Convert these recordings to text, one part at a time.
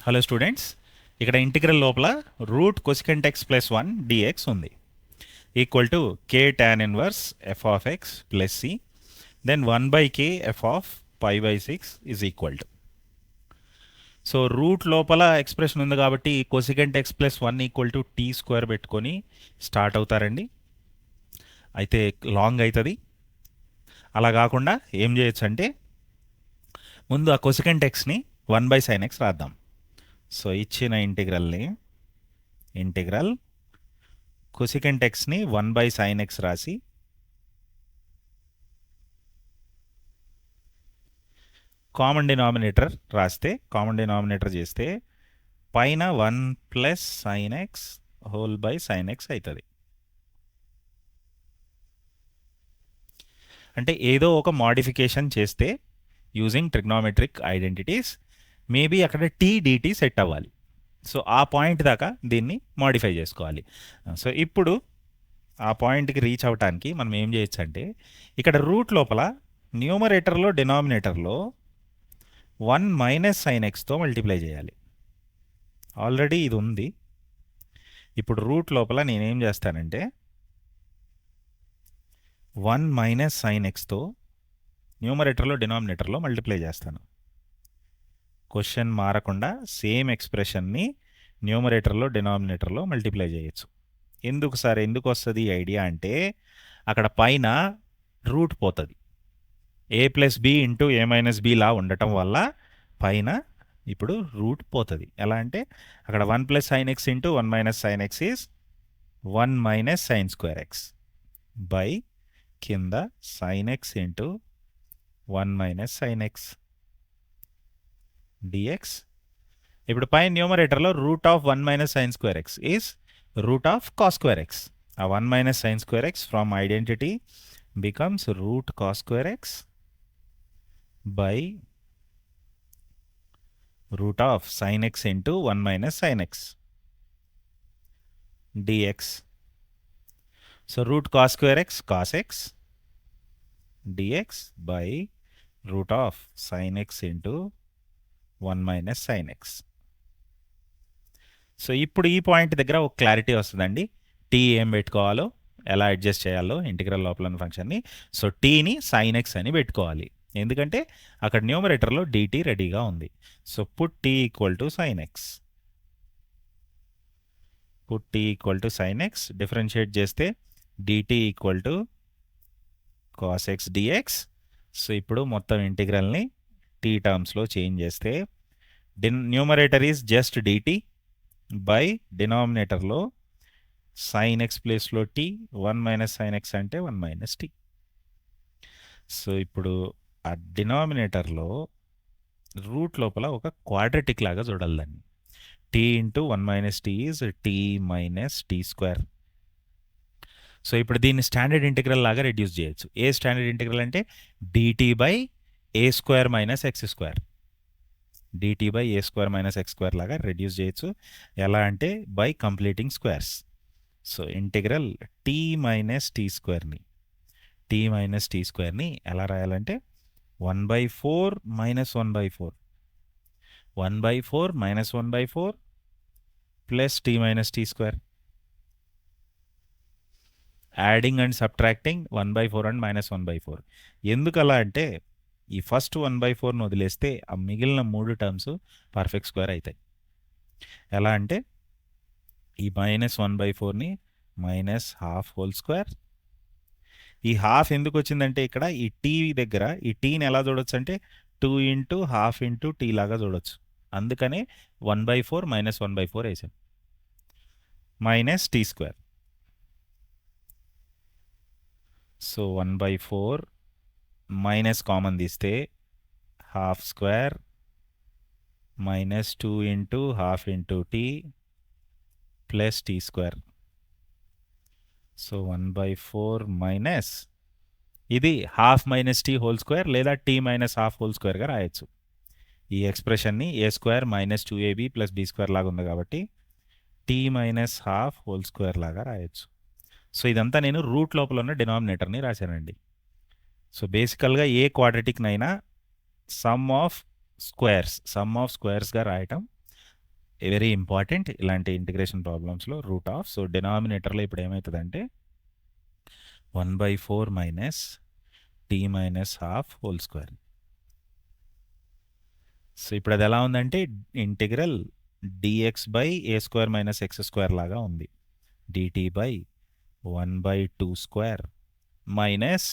Hello students, ఇక్కడ integral లోపల root cosecant x plus 1 dx ఉంది equal to k tan inverse f of x plus C then 1/k f of pi by 6 is equal to. So root లోపల expression ఉంది కాబట్టి cosecant x plus 1 equal to t square పెట్టుకొని start అవుతారండి. అయితే long అవుతుంది. అలా కాకుండా ఏం చేయొచ్చు అంటే ముందు ఆ కొసికెంట్ ఎక్స్ని 1/sin x రాద్దాం. సో ఇచ్చిన ఇంటిగ్రల్ కొసికెంట్ ఎక్స్ని 1/sin x రాసి కామన్ డినామినేటర్ రాస్తే, కామన్ డినామినేటర్ చేస్తే పైన 1+sin x whole by sin x అవుతుంది. అంటే ఏదో ఒక మాడిఫికేషన్ చేస్తే యూజింగ్ ట్రిగ్నోమెట్రిక్ ఐడెంటిటీస్ మేబీ అక్కడ టీ డిటీ సెట్ అవ్వాలి. సో ఆ పాయింట్ దాకా దీన్ని మాడిఫై చేసుకోవాలి. సో ఇప్పుడు ఆ పాయింట్కి రీచ్ అవ్వటానికి మనం ఏం చేయొచ్చు అంటే ఇక్కడ రూట్ లోపల న్యూమరేటర్లో డినామినేటర్లో 1-sin xతో మల్టిప్లై చేయాలి. ఆల్రెడీ ఇది ఉంది. ఇప్పుడు రూట్ లోపల నేనేం చేస్తానంటే 1-sin xతో న్యూమరేటర్లో డినామినేటర్లో మల్టిప్లై చేస్తాను. క్వశ్చన్ మారకుండా సేమ్ ఎక్స్ప్రెషన్ని న్యూమరేటర్లో డినామినేటర్లో మల్టిప్లై చేయొచ్చు. ఎందుకు వస్తుంది ఈ ఐడియా అంటే అక్కడ పైన రూట్ పోతుంది. a+b ఇంటూ a-b లా ఉండటం వల్ల పైన ఇప్పుడు రూట్ పోతుంది. ఎలా అంటే అక్కడ 1+sin x into 1-sin x is 1-sin² x by కింద sin x into 1-sin x dx. ఇప్పుడు పైన న్యూమరేటర్లో root of 1-sin² x is root of cos² x. ఆ 1-sin² x from identity becomes root cos² x by root of sin x into 1-sin x dx. So root cos² x cos x dx by root of sin x into 1-sin x. So ఇప్పుడు ఈ point దగ్గర ఒక clarity వస్తుందండి. Tea ఏం పెట్టుకోవాలో, ఎలా adjust చేయాలో integral లోపల ఉన్న ఫంక్షన్ని. సో టీని sin x అని పెట్టుకోవాలి, ఎందుకంటే అక్కడ న్యూమరేటర్లో dt రెడీగా ఉంది. So put t equal to sin x. Put t equal to sin x, differentiate చేస్తే dt equal to cos x dx. So ఇప్పుడు మొత్తం ఇంటిగ్రల్ని t టర్మ్స్లో చేంజ్ చేస్తే numerator is just dt by డినామినేటర్లో sin x ప్లేస్లో t, 1-sin x అంటే 1 - t. So ఇప్పుడు ఆ డినామినేటర్లో రూట్ లోపల ఒక క్వాడ్రటిక్ లాగా చూడాలి దాన్ని. t into 1 - t is t - t². So ఇప్పుడు దీన్ని స్టాండర్డ్ ఇంటిగ్రల్ లాగా రెడ్యూస్ చేయొచ్చు. ఏ స్టాండర్డ్ ఇంటిగ్రల్ అంటే dt by a² - x². dt by a² - x² లాగా రెడ్యూస్ చేయొచ్చు. ఎలా అంటే by completing squares. So integral t - t²ని ఎలా రాయాలంటే 1/4 - 1/4 1/4 - 1/4 plus t - t². Adding and subtracting 1/4 and -1/4. ఎందుకు అలా అంటే ఈ ఫస్ట్ 1/4ను వదిలేస్తే ఆ మిగిలిన 3 టర్మ్స్ పర్ఫెక్ట్ స్క్వేర్ అవుతాయి. ఎలా అంటే ఈ -1/4ని -½ హోల్ స్క్వేర్. ఈ హాఫ్ ఎందుకు వచ్చిందంటే ఇక్కడ ఈ టీ దగ్గర ఈ టీని ఎలా చూడొచ్చు అంటే 2 ఇంటూ ½ ఇంటూ టీ లాగా చూడొచ్చు. అందుకనే 1/4 - 1/4 వేసాం. -t². సో 1/4 మైనస్ కామన్ తీస్తే ½² -2 into ½ into T plus t². So 1/4 minus ఇది ½ - t హోల్ స్క్వేర్ లేదా t - ½ హోల్ స్క్వేర్గా రాయొచ్చు. ఈ ఎక్స్ప్రెషన్ని a² - 2ab + b² లాగా ఉంది కాబట్టి t - ½ హోల్ స్క్వేర్ లాగా రాయొచ్చు. సో ఇదంతా నేను రూట్ లోపల ఉన్న డినామినేటర్ని రాశానండి. సో బేసికల్గా ఏ క్వాడ్రటిక్నైనా సమ్ ఆఫ్ స్క్వేర్స్గా రాయటం వెరీ ఇంపార్టెంట్ ఇలాంటి ఇంటిగ్రేషన్ ప్రాబ్లమ్స్లో రూట్ ఆఫ్. సో డినామినేటర్లో ఇప్పుడు ఏమవుతుందంటే 1/4 minus t minus half whole square. So ఇప్పుడు అది ఎలా ఉందంటే integral dx by a square minus x square లాగా ఉంది. Dt by 1/2 square minus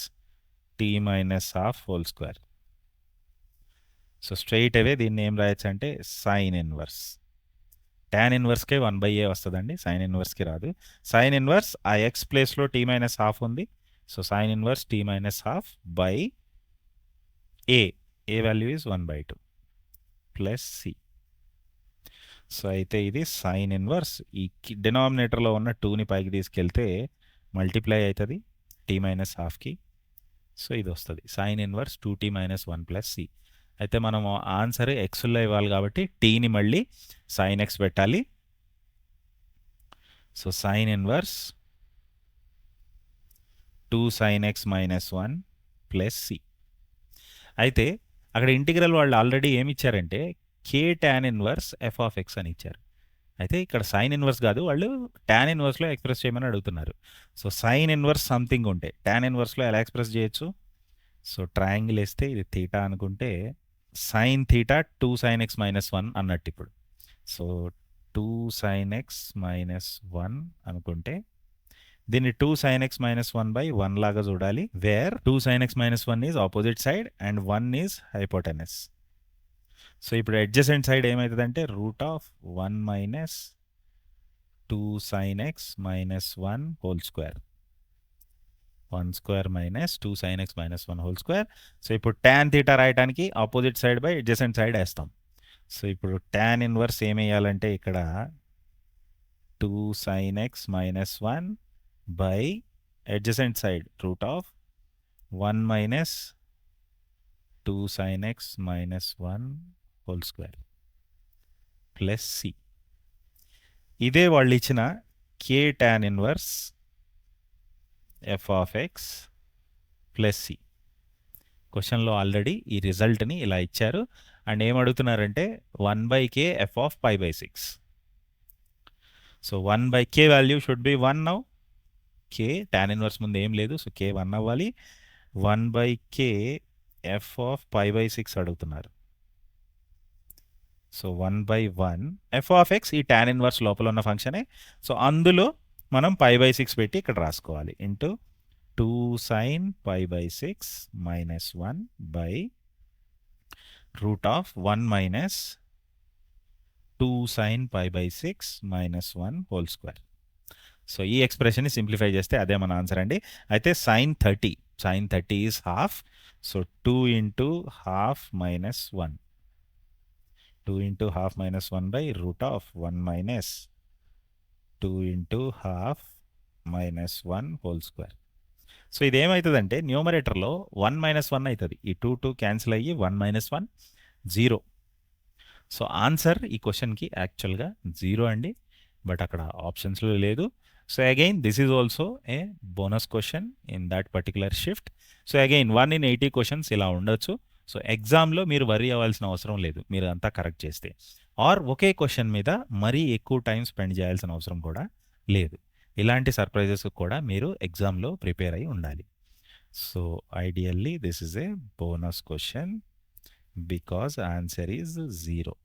t minus half whole square. So straight away దీన్ని ఏం రాయొచ్చు అంటే సైన్ ఇన్వర్స్. ట్యాన్ ఇన్వర్స్కే 1/a వస్తుందండి, సైన్ ఇన్వర్స్కి రాదు. సైన్ ఇన్వర్స్ ఆ ఎక్స్ ప్లేస్లో టీ మైనస్ హాఫ్ ఉంది. So sine inverse T minus half by A value is 1/2 plus C. So అయితే ఇది సైన్ ఇన్వర్స్ ఈ డినామినేటర్లో ఉన్న 2ని పైకి తీసుకెళ్తే మల్టిప్లై అవుతుంది టీ మైనస్ హాఫ్కి. సో ఇది వస్తుంది sine inverse 2t minus 1 plus C. అయితే మనం ఆన్సర్ ఎక్స్లో ఇవ్వాలి కాబట్టి టీని మళ్ళీ సైన్ ఎక్స్ పెట్టాలి. So sine inverse 2 sine X minus 1 plus C. అయితే అక్కడ ఇంటిగ్రల్ వాళ్ళు ఆల్రెడీ ఏమి ఇచ్చారంటే k tan inverse f of x అని ఇచ్చారు. అయితే ఇక్కడ సైన్ ఇన్వర్స్ కాదు, వాళ్ళు టాన్ ఇన్వర్స్లో ఎక్స్ప్రెస్ చేయమని అడుగుతున్నారు. సో సైన్ ఇన్వర్స్ సంథింగ్ ఉంటే టాన్ ఇన్వర్స్లో ఎలా ఎక్స్ప్రెస్ చేయొచ్చు? సో ట్రయాంగిల్ వేస్తే ఇది థీటా అనుకుంటే sine theta 2 sine X minus 1 అన్నట్టు. ఇప్పుడు సో 2 సైన్ ఎక్స్ మైనస్ 1 అనుకుంటే దీన్ని 2 సైన్ ఎక్స్ మైనస్ 1/1 లాగా చూడాలి, where 2 sine X minus 1 is opposite side and 1 is hypotenuse. So ఇప్పుడు అడ్జసెంట్ సైడ్ ఏమవుతుందంటే root of 1 minus 2 sine X minus 1 whole square. 1 square minus 2 sine X minus 1 whole square. So ఇప్పుడు tan theta రాయడానికి opposite side by adjacent side వేస్తాం. So ఇప్పుడు tan inverse ఏమి వేయాలంటే ఇక్కడ 2 sine X minus 1 by adjacent side route of 1 minus 2 sine X minus 1 whole square plus C. ఇదే వాళ్ళు ఇచ్చిన k tan inverse f of x plus C. క్వశ్చన్లో already ఈ రిజల్ట్ని ఇలా ఇచ్చారు అండ్ ఏమడుగుతున్నారంటే 1/k f of π/6. So 1/k value should be 1 now. K tan inverse ముందు ఏం లేదు, సో కే 1 అవ్వాలి. 1/k ఎఫ్ ఆఫ్ π/6 అడుగుతున్నారు. సో 1/1 ఎఫ్ ఆఫ్ ఎక్స్ ఈ టాన్ ఇన్వర్స్ లోపల ఉన్న ఫంక్షనే. సో అందులో మనం π/6 పెట్టి ఇక్కడ రాసుకోవాలి into 2 sine π/6 minus 1 by root of 1 minus 2 sine π/6 minus 1 whole square. So ఈ ఎక్స్ప్రెషన్ని సింప్లిఫై చేస్తే అదే మన ఆన్సర్ అండి. అయితే sine 30 is half. So 2 into half minus 1, 2 into half minus 1 by root of 1 minus 2 into half minus 1 whole square. So ఇదేమవుతుందంటే న్యూమరేటర్లో 1 minus 1 అవుతుంది. ఈ 2 క్యాన్సిల్ అయ్యి 1 మైనస్ 1 0. సో ఆన్సర్ ఈ క్వశ్చన్కి యాక్చువల్గా 0 అండి, బట్ అక్కడ ఆప్షన్స్లో లేదు. So again this is also a bonus question in that particular shift. So again 1 in 80 questions ఇలా ఉండొచ్చు. సో ఎగ్జామ్లో మీరు వరీ అవ్వాల్సిన అవసరం లేదు మీరు అంతా కరెక్ట్ చేస్తే. ఆర్ ఒకే క్వశ్చన్ మీద మరీ ఎక్కువ టైం స్పెండ్ చేయాల్సిన అవసరం కూడా లేదు. ఇలాంటి సర్ప్రైజెస్ కూడా మీరు ఎగ్జామ్లో ప్రిపేర్ అయి ఉండాలి. So ideally this is a bonus question because answer is 0.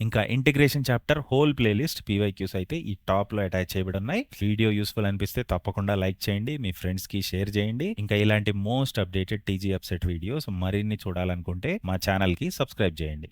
ఇంకా integration chapter whole playlist PYQs అయితే ఈ టాప్లో అటాచ్ చేయబడి ఉన్నాయి. వీడియో యూస్ఫుల్ అనిపిస్తే తప్పకుండా లైక్ చేయండి, మీ ఫ్రెండ్స్కి షేర్ చేయండి. ఇంకా ఇలాంటి most updated TG upset videos మరిన్ని చూడాలనుకుంటే మా ఛానల్కి సబ్స్క్రైబ్ చేయండి.